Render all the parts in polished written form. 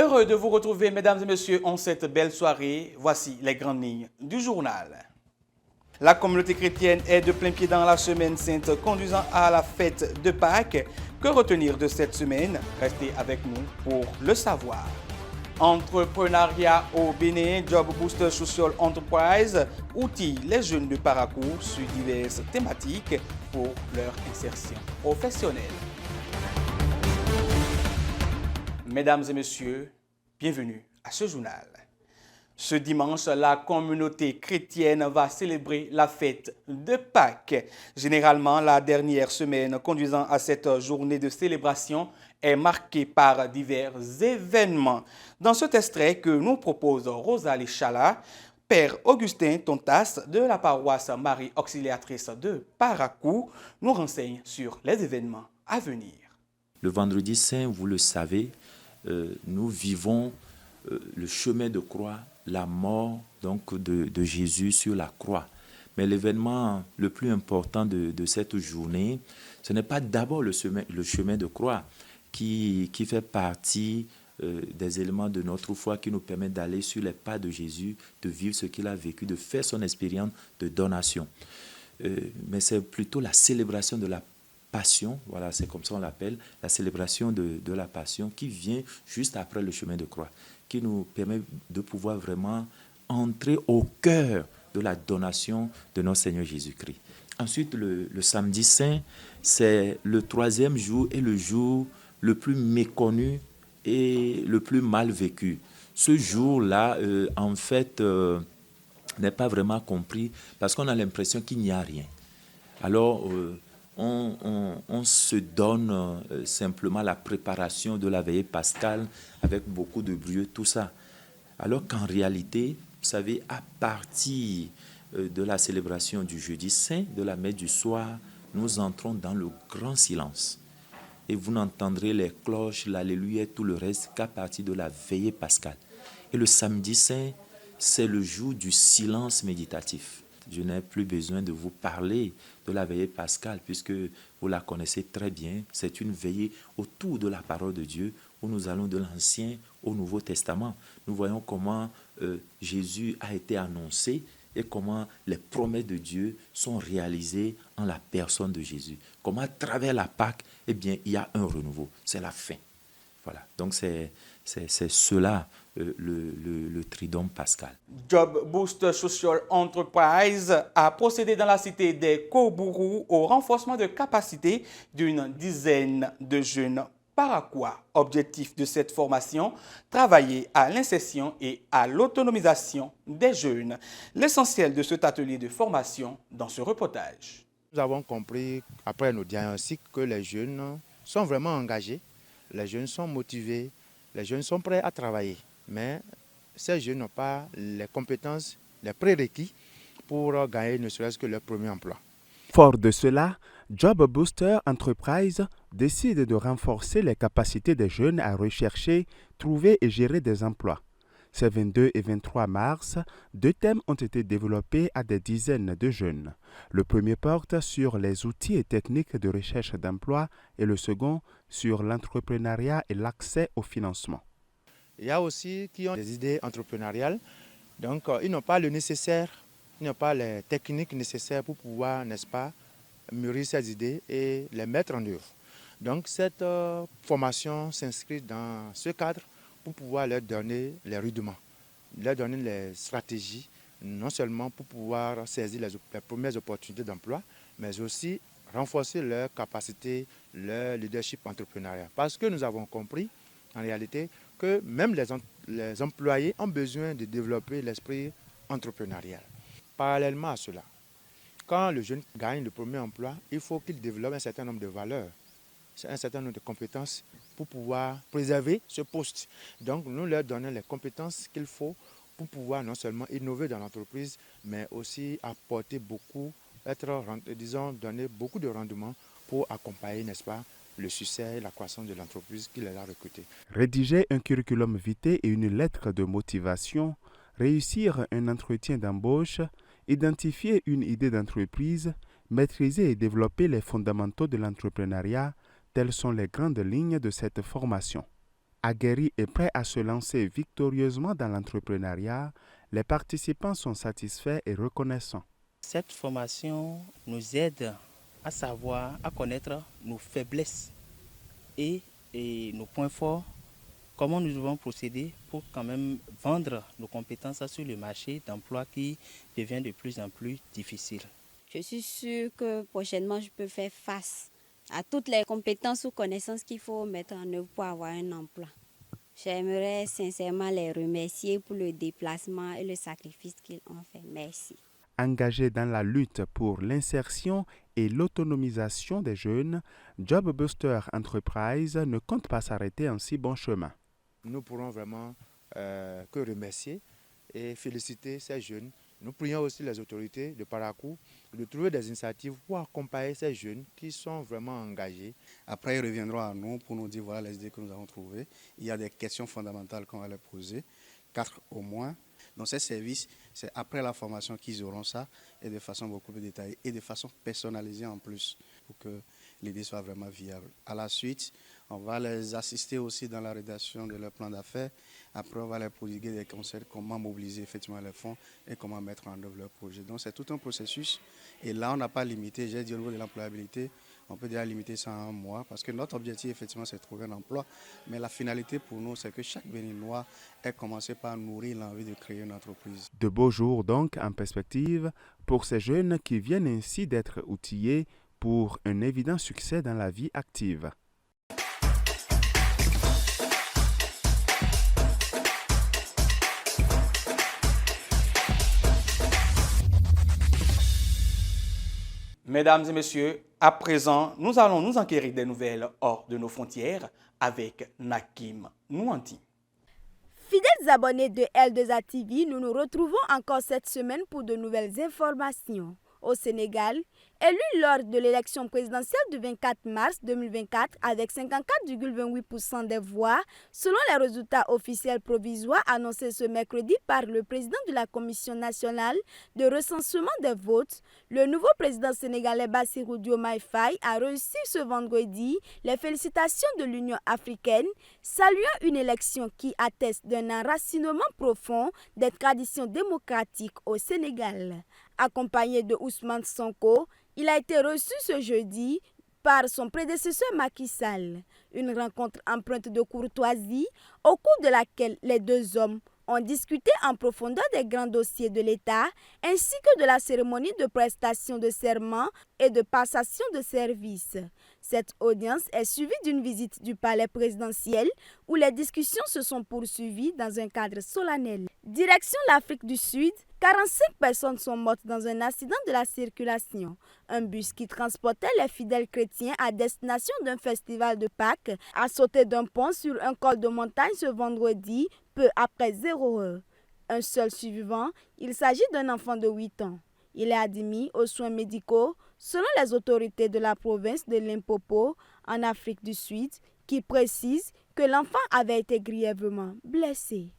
Heureux de vous retrouver, mesdames et messieurs, en cette belle soirée. Voici les grandes lignes du journal. La communauté chrétienne est de plein pied dans la semaine sainte conduisant à la fête de Pâques. Que retenir de cette semaine? Restez avec nous pour le savoir. Entrepreneuriat au Bénin, Job Booster Social Enterprise outille les jeunes de Paracourt sur diverses thématiques pour leur insertion professionnelle. Mesdames et messieurs, bienvenue à ce journal. Ce dimanche, la communauté chrétienne va célébrer la fête de Pâques. Généralement, la dernière semaine conduisant à cette journée de célébration est marquée par divers événements. Dans cet extrait que nous propose Rosalie Chala, Père Augustin Tontas de la paroisse Marie Auxiliatrice de Paracourt nous renseigne sur les événements à venir. Le vendredi saint, vous le savez, nous vivons le chemin de croix, la mort donc de Jésus sur la croix. Mais l'événement le plus important de cette journée, ce n'est pas d'abord le chemin de croix qui fait partie des éléments de notre foi qui nous permettent d'aller sur les pas de Jésus, de vivre ce qu'il a vécu, de faire son expérience de donation. Mais c'est plutôt la célébration de la Passion, voilà, c'est comme ça on l'appelle, la célébration de la Passion qui vient juste après le chemin de croix, qui nous permet de pouvoir vraiment entrer au cœur de la donation de notre Seigneur Jésus-Christ. Ensuite, le samedi saint, c'est le troisième jour et le jour le plus méconnu et le plus mal vécu. Ce jour-là, en fait, n'est pas vraiment compris parce qu'on a l'impression qu'il n'y a rien. Alors, on se donne simplement la préparation de la veillée pascale avec beaucoup de bruit, tout ça. Alors qu'en réalité, vous savez, à partir de la célébration du jeudi saint, de la messe du soir, nous entrons dans le grand silence. Et vous n'entendrez les cloches, l'alléluia, tout le reste qu'à partir de la veillée pascale. Et le samedi saint, c'est le jour du silence méditatif. Je n'ai plus besoin de vous parler de la veillée pascale puisque vous la connaissez très bien. C'est une veillée autour de la parole de Dieu où nous allons de l'Ancien au Nouveau Testament. Nous voyons comment Jésus a été annoncé et comment les promesses de Dieu sont réalisées en la personne de Jésus. Comment à travers la Pâque, eh bien, il y a un renouveau. C'est la fin. Voilà. Donc c'est cela le tridome pascal. Job Booster Social Enterprise a procédé dans la cité des Kobourou au renforcement de capacité d'une dizaine de jeunes paraquois. Objectif de cette formation, travailler à l'insertion et à l'autonomisation des jeunes. L'essentiel de cet atelier de formation dans ce reportage. Nous avons compris, après nos diagnostics, que les jeunes sont vraiment engagés, les jeunes sont motivés, les jeunes sont prêts à travailler. Mais ces jeunes n'ont pas les compétences, les prérequis pour gagner ne serait-ce que leur premier emploi. Fort de cela, Job Booster Enterprise décide de renforcer les capacités des jeunes à rechercher, trouver et gérer des emplois. Ces 22 et 23 mars, 2 thèmes ont été développés à des dizaines de jeunes. Le premier porte sur les outils et techniques de recherche d'emploi et le second sur l'entrepreneuriat et l'accès au financement. Il y a aussi qui ont des idées entrepreneuriales, donc ils n'ont pas le nécessaire, ils n'ont pas les techniques nécessaires pour pouvoir, n'est-ce pas, mûrir ces idées et les mettre en œuvre. Donc cette formation s'inscrit dans ce cadre pour pouvoir leur donner les rudiments, leur donner les stratégies, non seulement pour pouvoir saisir les premières opportunités d'emploi, mais aussi renforcer leur capacité, leur leadership entrepreneurial. Parce que nous avons compris, en réalité, que même les employés ont besoin de développer l'esprit entrepreneurial. Parallèlement à cela, quand le jeune gagne le premier emploi, il faut qu'il développe un certain nombre de valeurs, un certain nombre de compétences pour pouvoir préserver ce poste. Donc nous leur donnons les compétences qu'il faut pour pouvoir non seulement innover dans l'entreprise, mais aussi apporter beaucoup, donner beaucoup de rendement pour accompagner, n'est-ce pas, le succès et la croissance de l'entreprise qui les a recrutés. Rédiger un curriculum vitae et une lettre de motivation, réussir un entretien d'embauche, identifier une idée d'entreprise, maîtriser et développer les fondamentaux de l'entrepreneuriat, telles sont les grandes lignes de cette formation. Aguerris et prêts à se lancer victorieusement dans l'entrepreneuriat, les participants sont satisfaits et reconnaissants. Cette formation nous aide à savoir, à connaître nos faiblesses et nos points forts, comment nous devons procéder pour quand même vendre nos compétences sur le marché d'emploi qui devient de plus en plus difficile. Je suis sûre que prochainement, je peux faire face à toutes les compétences ou connaissances qu'il faut mettre en œuvre pour avoir un emploi. J'aimerais sincèrement les remercier pour le déplacement et le sacrifice qu'ils ont fait. Merci. Engagé dans la lutte pour l'insertion et l'autonomisation des jeunes, Job Booster Enterprise ne compte pas s'arrêter en si bon chemin. Nous pourrons vraiment que remercier et féliciter ces jeunes. Nous prions aussi les autorités de Parakou de trouver des initiatives pour accompagner ces jeunes qui sont vraiment engagés. Après, ils reviendront à nous pour nous dire voilà les idées que nous avons trouvées. Il y a des questions fondamentales qu'on va leur poser, 4 au moins. Dans ces services, c'est après la formation qu'ils auront ça et de façon beaucoup plus détaillée et de façon personnalisée en plus pour que l'idée soit vraiment viable. À la suite, on va les assister aussi dans la rédaction de leur plan d'affaires. Après, on va leur prodiguer des conseils comment mobiliser effectivement les fonds et comment mettre en œuvre leur projet. Donc, c'est tout un processus. Et là, on n'a pas limité, j'ai dit au niveau de l'employabilité, on peut déjà limiter ça à 1 mois parce que notre objectif, effectivement, c'est de trouver un emploi. Mais la finalité pour nous, c'est que chaque Béninois ait commencé par nourrir l'envie de créer une entreprise. De beaux jours donc en perspective pour ces jeunes qui viennent ainsi d'être outillés pour un évident succès dans la vie active. Mesdames et messieurs, à présent, nous allons nous enquérir des nouvelles hors de nos frontières avec Nakim Nouanti. Fidèles abonnés de L2A TV, nous nous retrouvons encore cette semaine pour de nouvelles informations. Au Sénégal, élu lors de l'élection présidentielle du 24 mars 2024 avec 54,28% des voix, selon les résultats officiels provisoires annoncés ce mercredi par le président de la Commission nationale de recensement des votes, le nouveau président sénégalais Bassirou Diomaye Faye a reçu ce vendredi les félicitations de l'Union africaine, saluant une élection qui atteste d'un enracinement profond des traditions démocratiques au Sénégal. Accompagné de Ousmane Sonko, il a été reçu ce jeudi par son prédécesseur Macky Sall. Une rencontre empreinte de courtoisie au cours de laquelle les deux hommes ont discuté en profondeur des grands dossiers de l'État ainsi que de la cérémonie de prestation de serment et de passation de service. Cette audience est suivie d'une visite du palais présidentiel où les discussions se sont poursuivies dans un cadre solennel. Direction l'Afrique du Sud, 45 personnes sont mortes dans un accident de la circulation. Un bus qui transportait les fidèles chrétiens à destination d'un festival de Pâques a sauté d'un pont sur un col de montagne ce vendredi, peu après 0 heure. Un seul survivant, il s'agit d'un enfant de 8 ans. Il est admis aux soins médicaux selon les autorités de la province de Limpopo en Afrique du Sud qui précisent que l'enfant avait été grièvement blessé.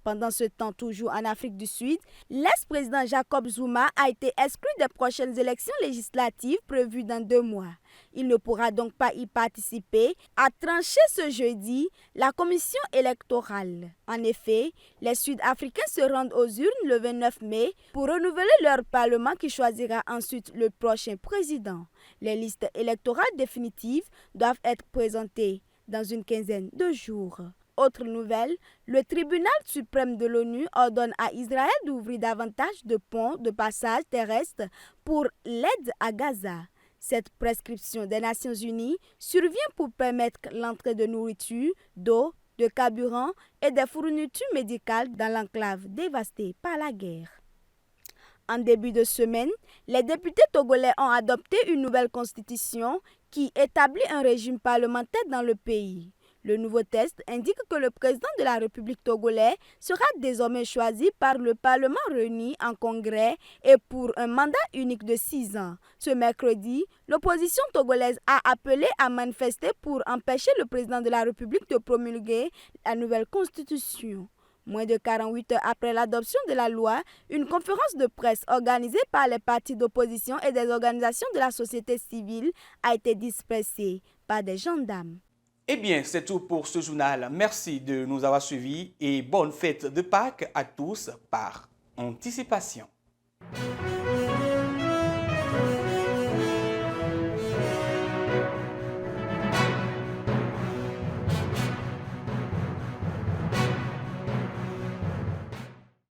Pendant ce temps, toujours en Afrique du Sud, l'ex-président Jacob Zuma a été exclu des prochaines élections législatives prévues dans 2 mois. Il ne pourra donc pas y participer, a tranché ce jeudi la commission électorale. En effet, les Sud-Africains se rendent aux urnes le 29 mai pour renouveler leur parlement qui choisira ensuite le prochain président. Les listes électorales définitives doivent être présentées dans une quinzaine de jours. Autre nouvelle, le tribunal suprême de l'ONU ordonne à Israël d'ouvrir davantage de ponts de passage terrestre pour l'aide à Gaza. Cette prescription des Nations Unies survient pour permettre l'entrée de nourriture, d'eau, de carburant et des fournitures médicales dans l'enclave dévastée par la guerre. En début de semaine, les députés togolais ont adopté une nouvelle constitution qui établit un régime parlementaire dans le pays. Le nouveau texte indique que le président de la République togolaise sera désormais choisi par le Parlement réuni en congrès et pour un mandat unique de 6 ans. Ce mercredi, l'opposition togolaise a appelé à manifester pour empêcher le président de la République de promulguer la nouvelle constitution. Moins de 48 heures après l'adoption de la loi, une conférence de presse organisée par les partis d'opposition et des organisations de la société civile a été dispersée par des gendarmes. Eh bien, c'est tout pour ce journal. Merci de nous avoir suivis et bonne fête de Pâques à tous par anticipation.